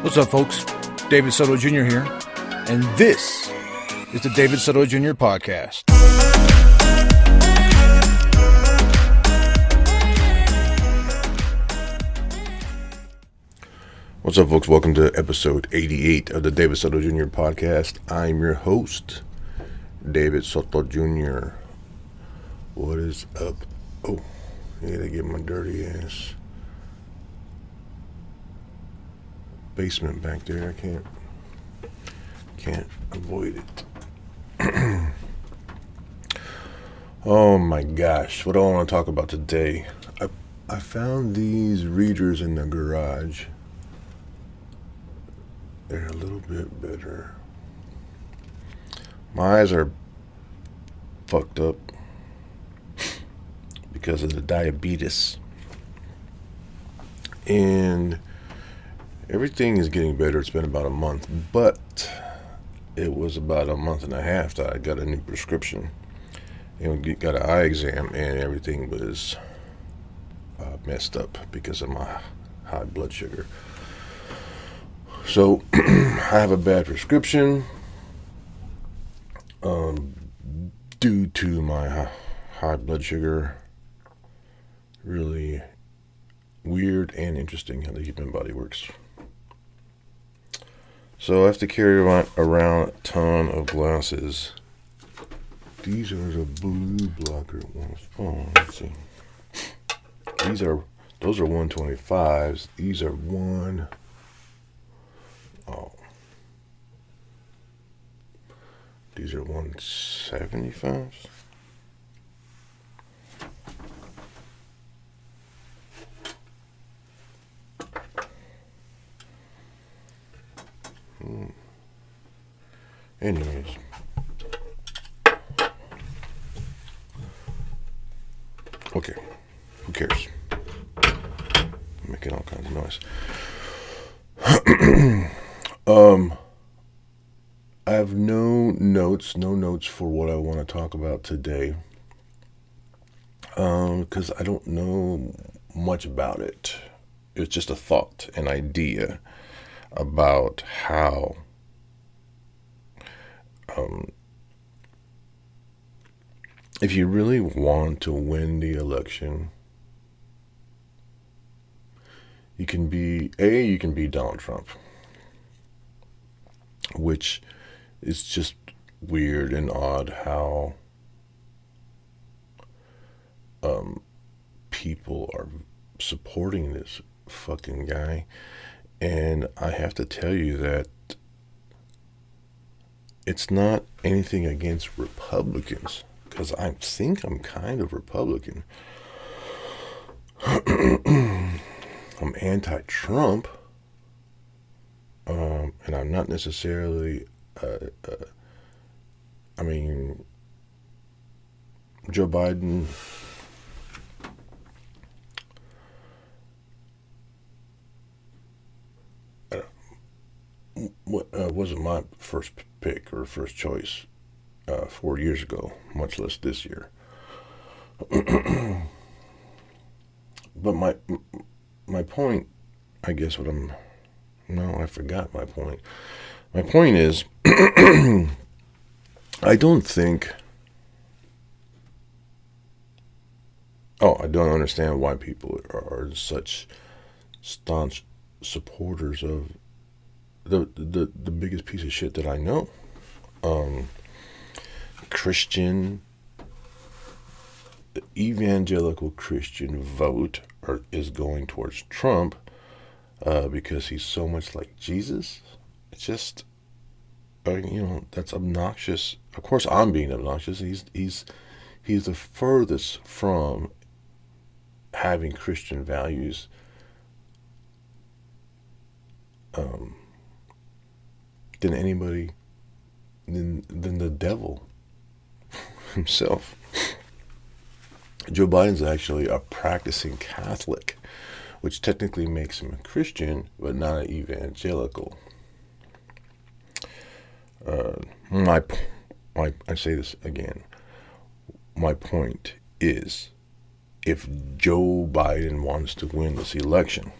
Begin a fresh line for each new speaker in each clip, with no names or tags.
What's up, folks? David Soto Jr. here, and this is the David Soto Jr. podcast. What's up, folks? Welcome to episode 88 of the David Soto Jr. podcast. I'm your host, David Soto Jr. What is up? Oh, I gotta get my dirty ass basement back there. I can't avoid it. Oh my gosh, what do I want to talk about today? I found these readers in the garage. They're a little bit better. My eyes are fucked up because of the diabetes, and everything is getting better. It's been about a month, but it was about a month and a half that I got a new prescription and got an eye exam, and everything was messed up because of my high blood sugar. So I have a bad prescription due to my high blood sugar. Really weird and interesting how the human body works. So I have to carry around a ton of glasses. These are the blue blocker ones. Oh, let's see. Those are 125s. These are these are 175s. Anyways, okay, who cares? I'm making all kinds of noise. I have no notes for what I want to talk about today, because I don't know much about it. It's just a thought, an idea about how if you really want to win the election, you can be Donald Trump, which is just weird and odd how people are supporting this fucking guy. And I have to tell you that it's not anything against Republicans, because I think I'm kind of Republican. I'm anti-Trump, and I'm not necessarily, Joe Biden wasn't my first pick or first choice 4 years ago, much less this year. But my point, I guess I forgot my point. My point is, I don't understand why people are such staunch supporters of the biggest piece of shit that I know. The evangelical Christian vote is going towards Trump because he's so much like Jesus. It's just, that's obnoxious. Of course, I'm being obnoxious. He's the furthest from having Christian values than anybody, than the devil himself. Joe Biden's actually a practicing Catholic, which technically makes him a Christian, but not an evangelical. I say this again. My point is, if Joe Biden wants to win this election,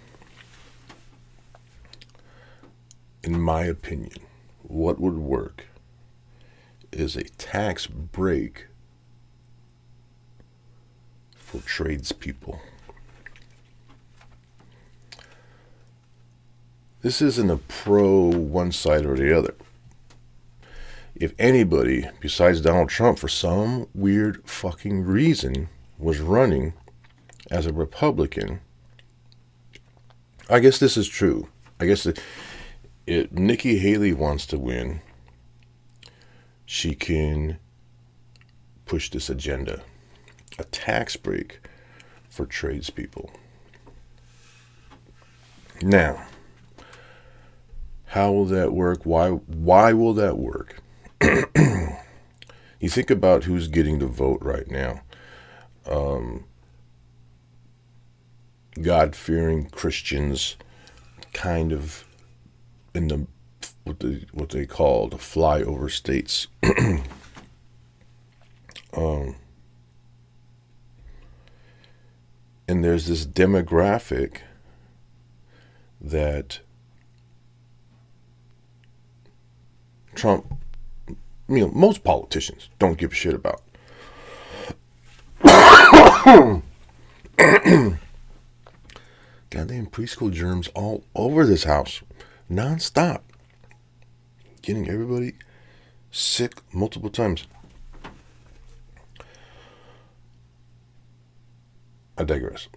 in my opinion, what would work is a tax break for tradespeople. This isn't a pro one side or the other. If anybody besides Donald Trump, for some weird fucking reason, was running as a Republican, I guess this is true. I guess if Nikki Haley wants to win, she can push this agenda. A tax break for tradespeople. Now, how will that work? Why will that work? You think about who's getting the vote right now. God-fearing Christians, kind of in the what they call the flyover states. And there's this demographic that Trump, most politicians don't give a shit about. Goddamn preschool germs all over this house, nonstop, getting everybody sick multiple times. I digress.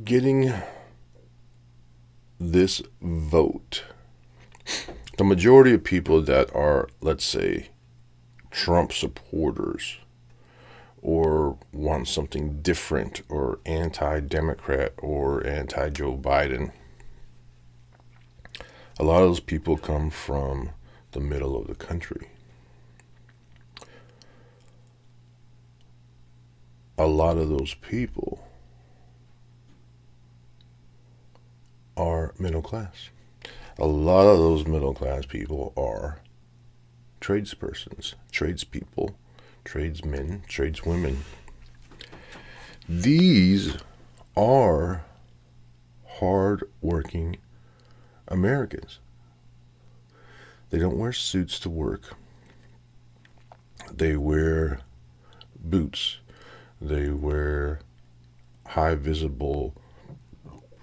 Getting this vote, the majority of people that are, let's say, Trump supporters or want something different or anti-Democrat or anti-Joe Biden, a lot of those people come from the middle of the country. A lot of those people are middle class. A lot of those middle class people are tradespersons, tradespeople, tradesmen, tradeswomen. These are hard-working Americans. They don't wear suits to work. They wear boots. They wear high visible,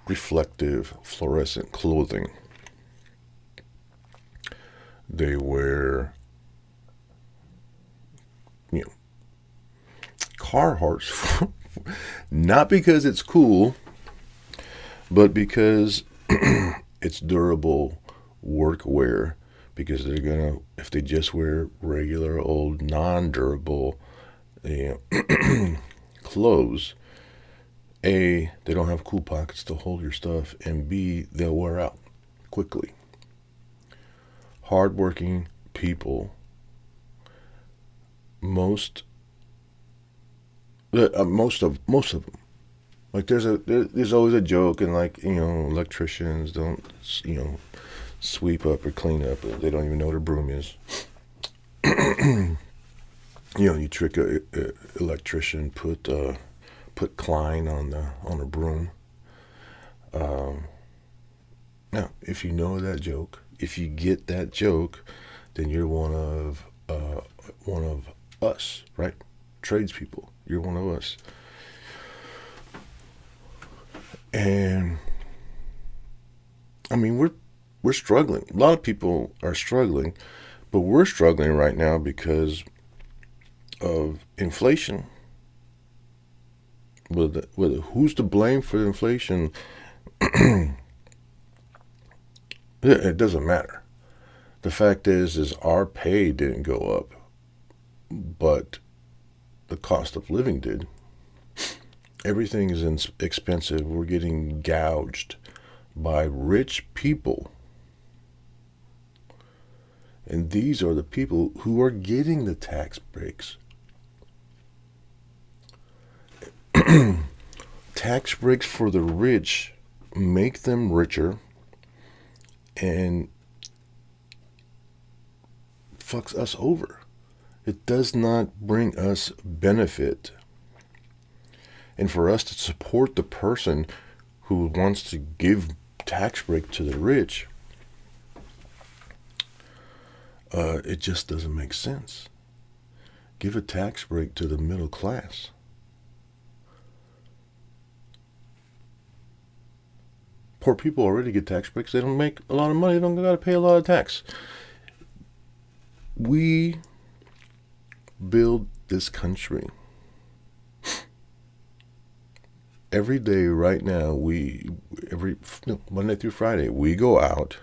reflective, fluorescent clothing. They wear, Carhartts, not because it's cool, but because it's durable work wear. Because they're gonna, if they just wear regular old non-durable, clothes, A, they don't have cool pockets to hold your stuff, and B, they'll wear out quickly. Hardworking people, most of them. Like there's always a joke, and electricians don't sweep up or clean up. They don't even know what a broom is. You trick a electrician, put Klein on a broom. Now, if you know that joke, if you get that joke, then you're one of us, right? Tradespeople, you're one of us. And I mean, we're struggling. A lot of people are struggling, but we're struggling right now because of inflation. Whether who's to blame for the inflation, it doesn't matter. The fact is our pay didn't go up, but the cost of living did. Everything is expensive. We're getting gouged by rich people. And these are the people who are getting the tax breaks. Tax breaks for the rich make them richer and fucks us over. It does not bring us benefit. And for us to support the person who wants to give tax break to the rich, it just doesn't make sense. Give a tax break to the middle class. Poor people already get tax breaks. They don't make a lot of money. They don't got to pay a lot of tax. We build this country. Every day right now, Monday through Friday, we go out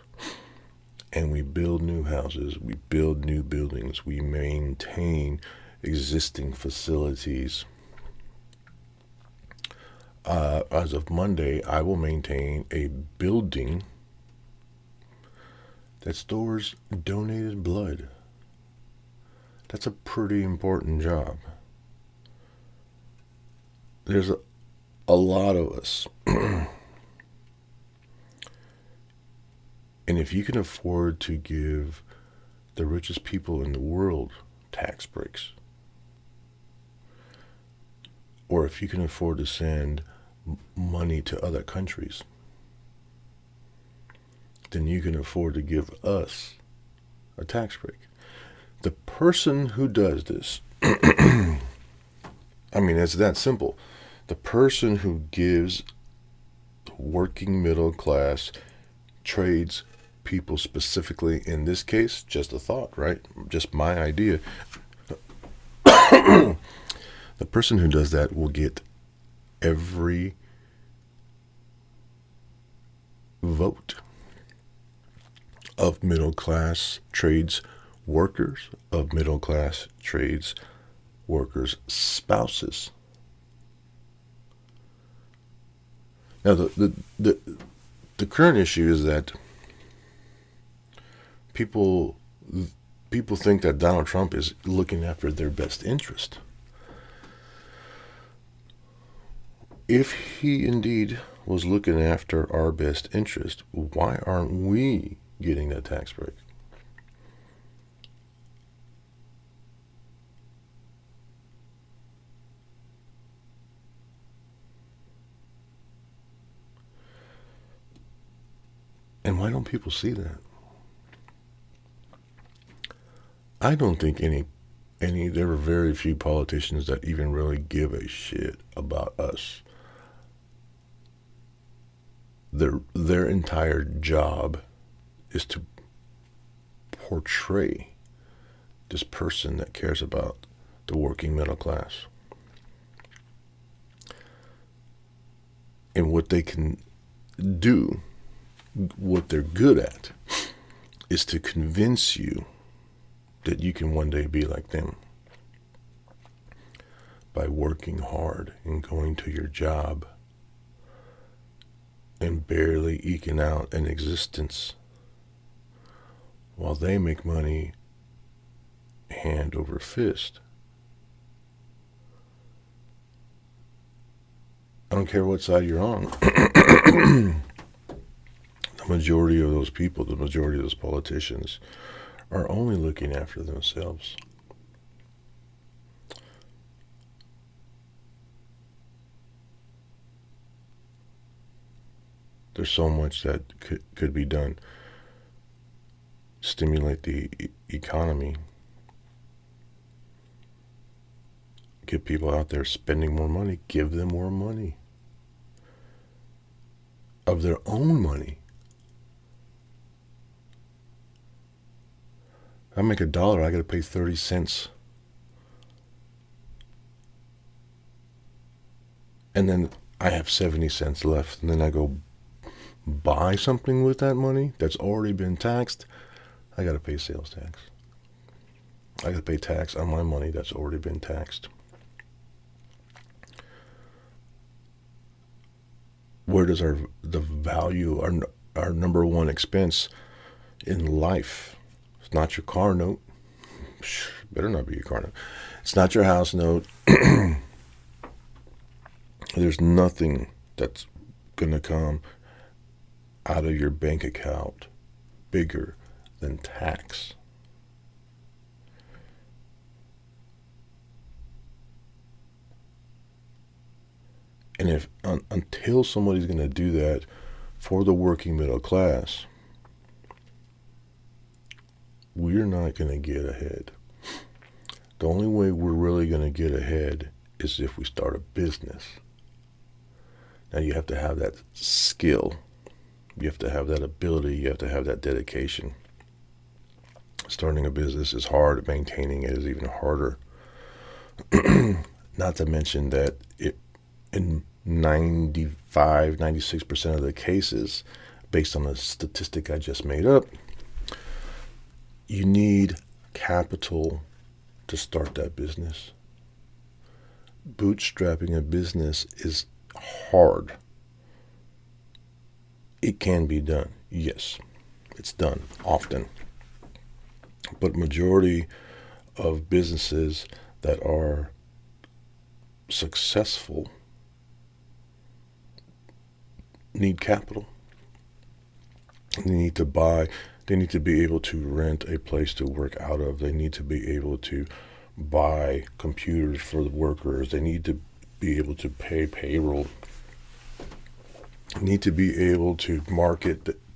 and we build new houses. We build new buildings. We maintain existing facilities. As of Monday, I will maintain a building that stores donated blood. That's a pretty important job. There's a lot of us. And if you can afford to give the richest people in the world tax breaks, or if you can afford to send money to other countries, then you can afford to give us a tax break. The person who does this, I mean, it's that simple. The person who gives the working middle class, trades people specifically, in this case, just a thought, right? Just my idea. The person who does that will get every vote of middle class trades workers, of middle class trades workers' spouses. Now, the current issue is that people think that Donald Trump is looking after their best interest. If he indeed was looking after our best interest, why aren't we getting that tax break? And why don't people see that? I don't think there are very few politicians that even really give a shit about us. Their entire job is to portray this person that cares about the working middle class. And what they can do, what they're good at, is to convince you that you can one day be like them by working hard and going to your job and barely eking out an existence while they make money hand over fist. I don't care what side you're on. The majority of those people, the majority of those politicians, are only looking after themselves. There's so much that could be done. Stimulate the economy. Get people out there spending more money. Give them more money. Of their own money. I make $1, I got to pay 30 cents. And then I have 70 cents left. And then I go buy something with that money that's already been taxed. I got to pay sales tax. I got to pay tax on my money that's already been taxed. Where does the value, our number one expense in life? It's not your car note. Better not be your car note. It's not your house note. There's nothing that's going to come out of your bank account bigger than tax. And if until somebody's going to do that for the working middle class, we're not going to get ahead. The only way we're really going to get ahead is if we start a business. Now you have to have that skill. You have to have that ability. You have to have that dedication. Starting a business is hard. Maintaining it is even harder. Not to mention that in 95, 96% of the cases, based on the statistic I just made up, you need capital to start that business. Bootstrapping a business is hard. It can be done. Yes, it's done often. But majority of businesses that are successful need capital. They need to buy. They need to be able to rent a place to work out of. They need to be able to buy computers for the workers. They need to be able to pay payroll. They need to be able to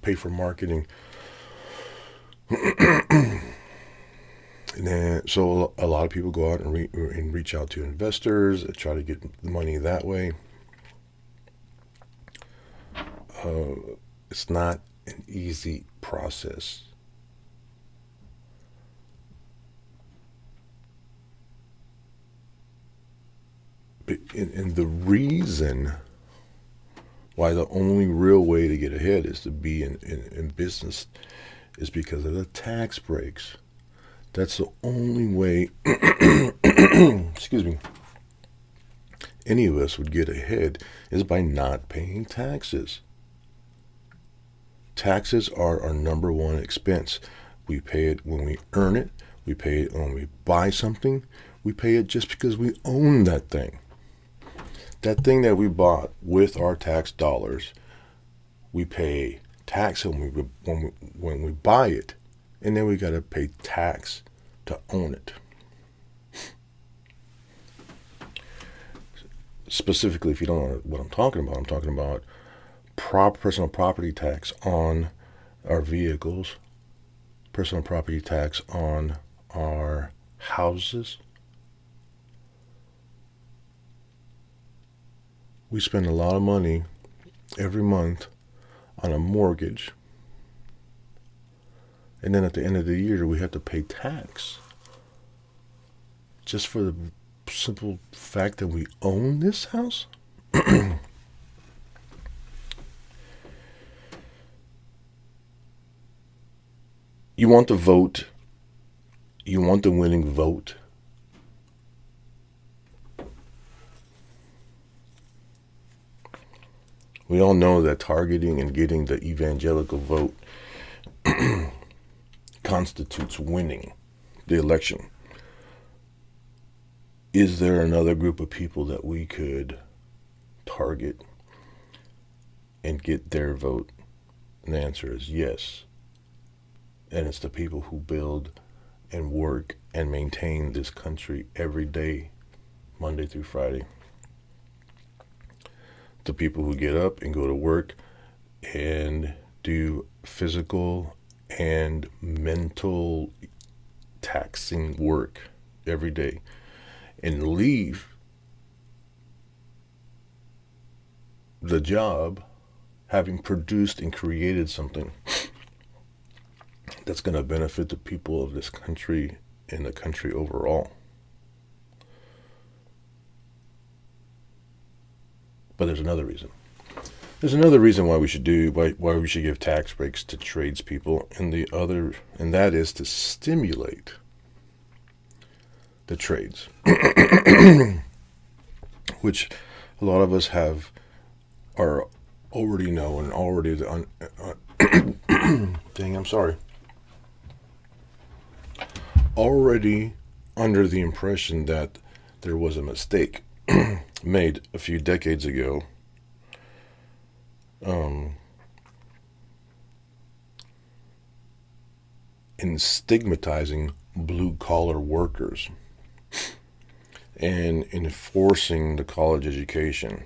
pay for marketing. And then, so a lot of people go out and reach out to investors and try to get money that way. It's not an easy process. And the reason why the only real way to get ahead is to be in business is because of the tax breaks. That's the only way, excuse me, any of us would get ahead is by not paying taxes. Taxes are our number one expense. We pay it when we earn it. We pay it when we buy something. We pay it just because we own that thing. That thing that we bought with our tax dollars, we pay tax when we buy it, and then we got to pay tax to own it. Specifically, if you don't know what I'm talking about personal property tax on our vehicles, personal property tax on our houses. We spend a lot of money every month on a mortgage. And then at the end of the year, we have to pay tax. Just for the simple fact that we own this house? You want the vote. You want the winning vote. We all know that targeting and getting the evangelical vote constitutes winning the election. Is there another group of people that we could target and get their vote? And the answer is yes. And it's the people who build and work and maintain this country every day, Monday through Friday. The people who get up and go to work and do physical and mental taxing work every day and leave the job having produced and created something that's going to benefit the people of this country and the country overall. But there's another reason. There's another reason why we should give tax breaks to tradespeople, and that is to stimulate the trades, which a lot of us already know and already already under the impression that there was a mistake made a few decades ago in stigmatizing blue-collar workers and enforcing the college education.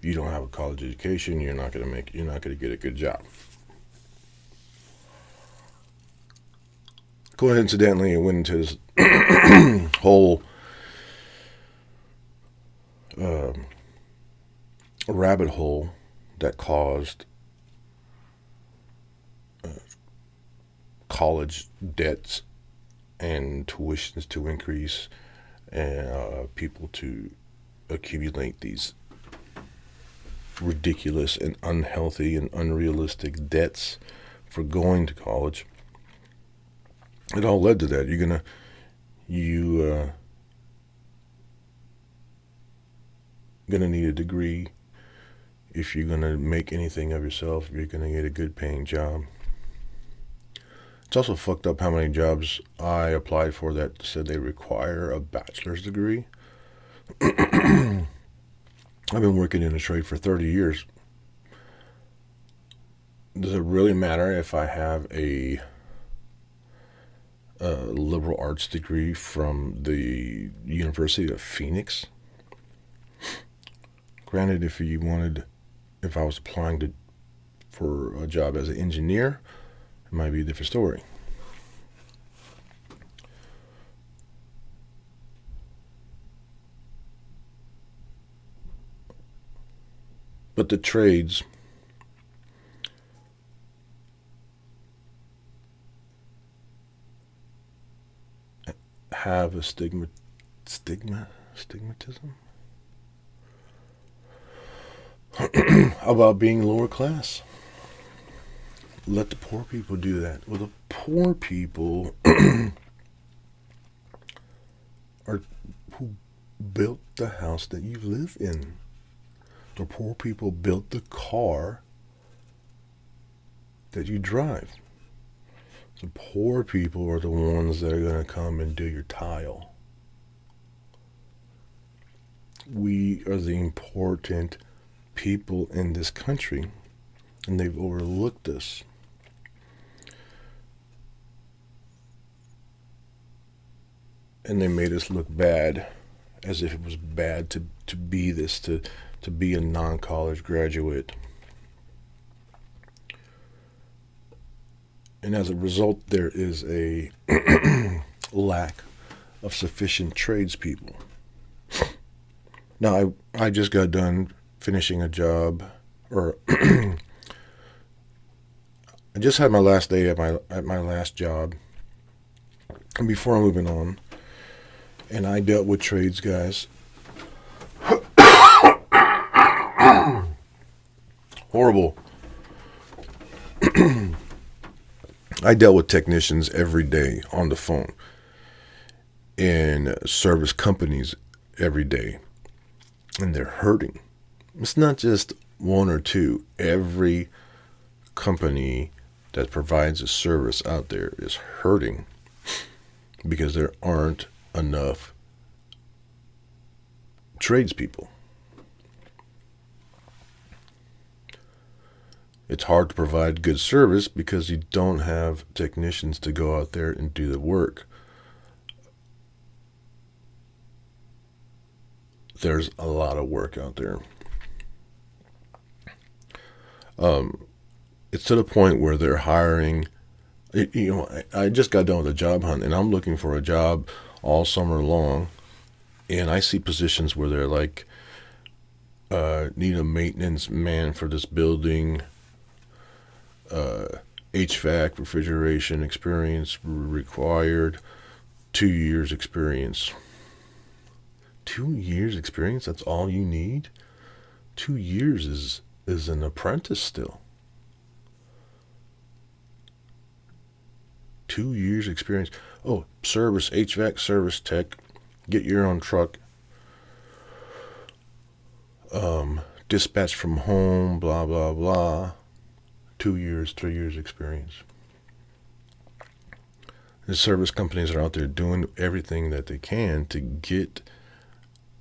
you don't have a college education, you're not going to get a good job. Coincidentally, it went into this whole rabbit hole that caused college debts and tuitions to increase, and people to accumulate these ridiculous and unhealthy and unrealistic debts for going to college. It all led to that. You gonna need a degree if you're gonna make anything of yourself. If you're gonna get a good paying job. It's also fucked up how many jobs I applied for that said they require a bachelor's degree. I've been working in a trade for 30 years. Does it really matter if I have a liberal arts degree from the University of Phoenix? Granted, if I was applying for a job as an engineer, it might be a different story. But the trades have a stigmatism about being lower class. Let the poor people do that. Well, the poor people are who built the house that you live in. The poor people built the car that you drive. The poor people are the ones that are going to come and do your tile. We are the important people in this country, and they've overlooked us. And they made us look bad, as if it was bad to be this, to be a non-college graduate. And as a result, there is a lack of sufficient tradespeople. Now, I just got done finishing a job, or I just had my last day at my last job, and before moving on, and I dealt with trades guys. Horrible. I dealt with technicians every day on the phone, in service companies every day, and they're hurting. It's not just one or two. Every company that provides a service out there is hurting because there aren't enough tradespeople. It's hard to provide good service because you don't have technicians to go out there and do the work. There's a lot of work out there. It's to the point where they're hiring. I just got done with a job hunt, and I'm looking for a job all summer long, and I see positions where they're like, need a maintenance man for this building, HVAC, refrigeration experience required, 2 years experience. 2 years experience? That's all you need? 2 years is an apprentice still. 2 years experience. Oh, service, HVAC service tech, get your own truck, dispatch from home, blah, blah, blah. 2 years, 3 years experience. The service companies are out there doing everything that they can to get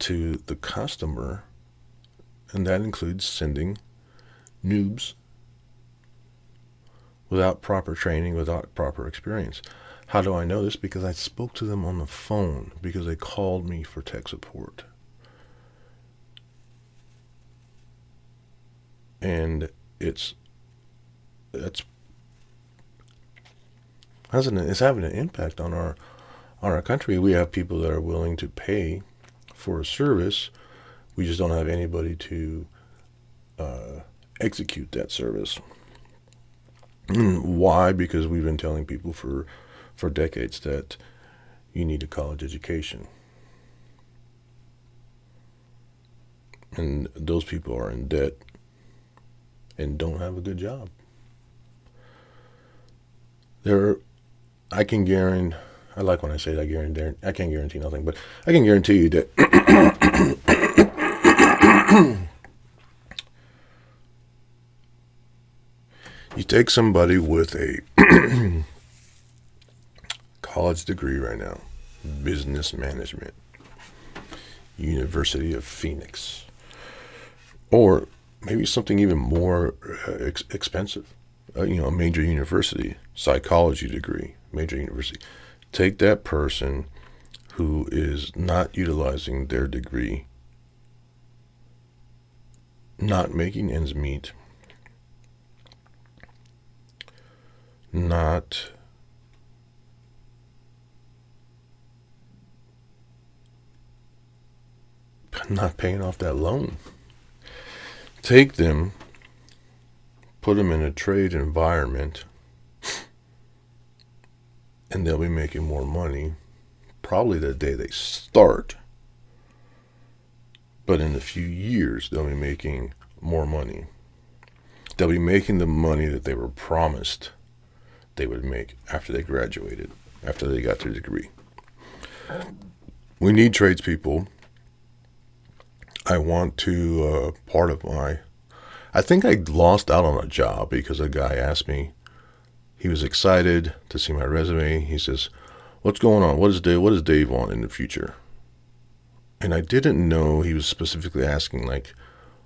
to the customer, and that includes sending noobs without proper training, without proper experience. How do I know this? Because I spoke to them on the phone, because they called me for tech support. and it's having an impact on our country. We have people that are willing to pay for a service. We just don't have anybody to execute that service. Why? Because we've been telling people for decades that you need a college education. And those people are in debt and don't have a good job. I can guarantee, I like when I say that, I can't guarantee nothing, but I can guarantee you that you take somebody with a college degree right now, business management, University of Phoenix, or maybe something even more expensive, a major university, psychology degree, major university. Take that person who is not utilizing their degree, not making ends meet, not paying off that loan. Take them, put them in a trade environment, and they'll be making more money probably the day they start, but in a few years they'll be making more money. They'll be making the money that they were promised they would make after they graduated, after they got their degree. We need tradespeople. I want to, I think I lost out on a job because a guy asked me, he was excited to see my resume. He says, "What's going on? What does Dave want in the future?" And I didn't know he was specifically asking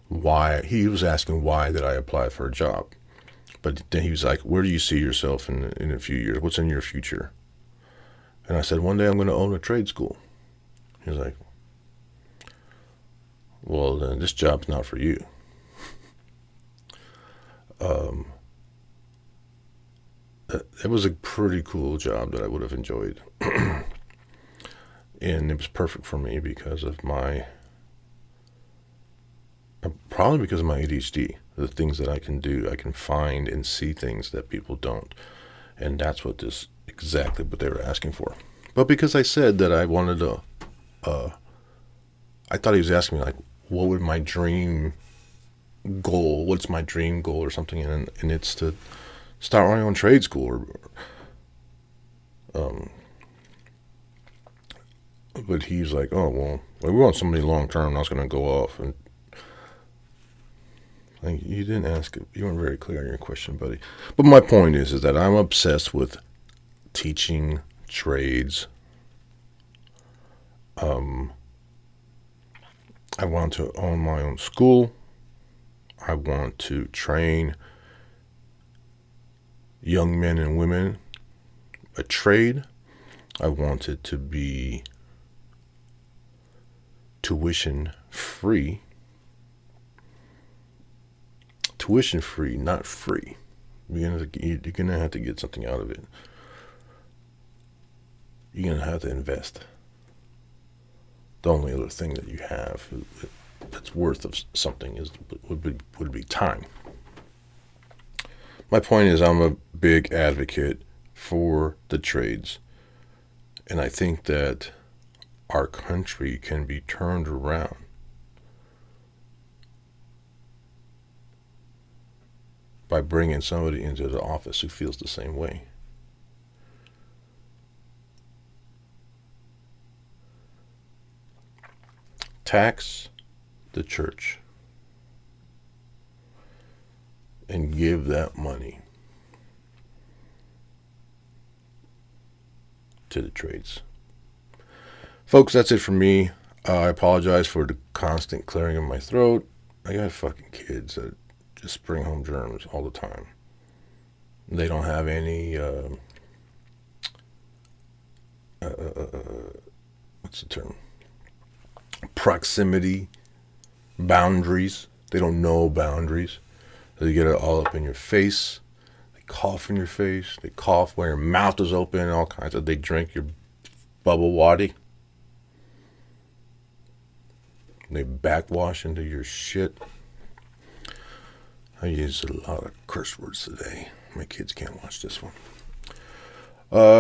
why. He was asking why did I apply for a job. But then he was like, "Where do you see yourself in a few years? What's in your future?" And I said, "One day I'm going to own a trade school." He was like, "Well, then this job's not for you." It was a pretty cool job that I would have enjoyed. And it was perfect for me because of probably because of my ADHD. The things that I can do, I can find and see things that people don't. And that's exactly what they were asking for. But because I said that I wanted to, I thought he was asking me what would my dream goal, what's my dream goal or something, and it's to start my own trade school. But he's like, "Oh, well, we want somebody long term, that's going to go off." And you didn't ask it. You weren't very clear on your question, buddy. But my point is that I'm obsessed with teaching trades. I want to own my own school. I want to train young men and women a trade. I want it to be tuition free. Tuition free, not free. You're going to have to get something out of it. You're going to have to invest. The only other thing that you have that's worth of something would be time. My point is, I'm a big advocate for the trades, and I think that our country can be turned around by bringing somebody into the office who feels the same way. Tax the church and give that money to the trades. Folks, that's it for me. I apologize for the constant clearing of my throat. I got fucking kids that just bring home germs all the time. They don't have any what's the term? Proximity, boundaries. They don't know boundaries. They get it all up in your face. They cough in your face. They cough while your mouth is open. All kinds of. They drink your bubble waddy. They backwash into your shit. I use a lot of curse words today. My kids can't watch this one.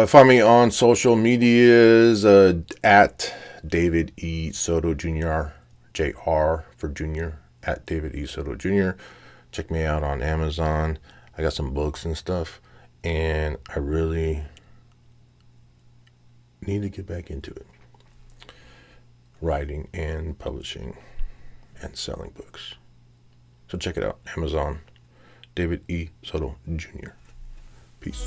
Find me on social medias at David E. Soto Jr. JR for Junior. At David E. Soto Jr. Check me out on Amazon. I got some books and stuff. And I really need to get back into it. Writing and publishing and selling books. So check it out. Amazon. David E. Soto Jr. Peace.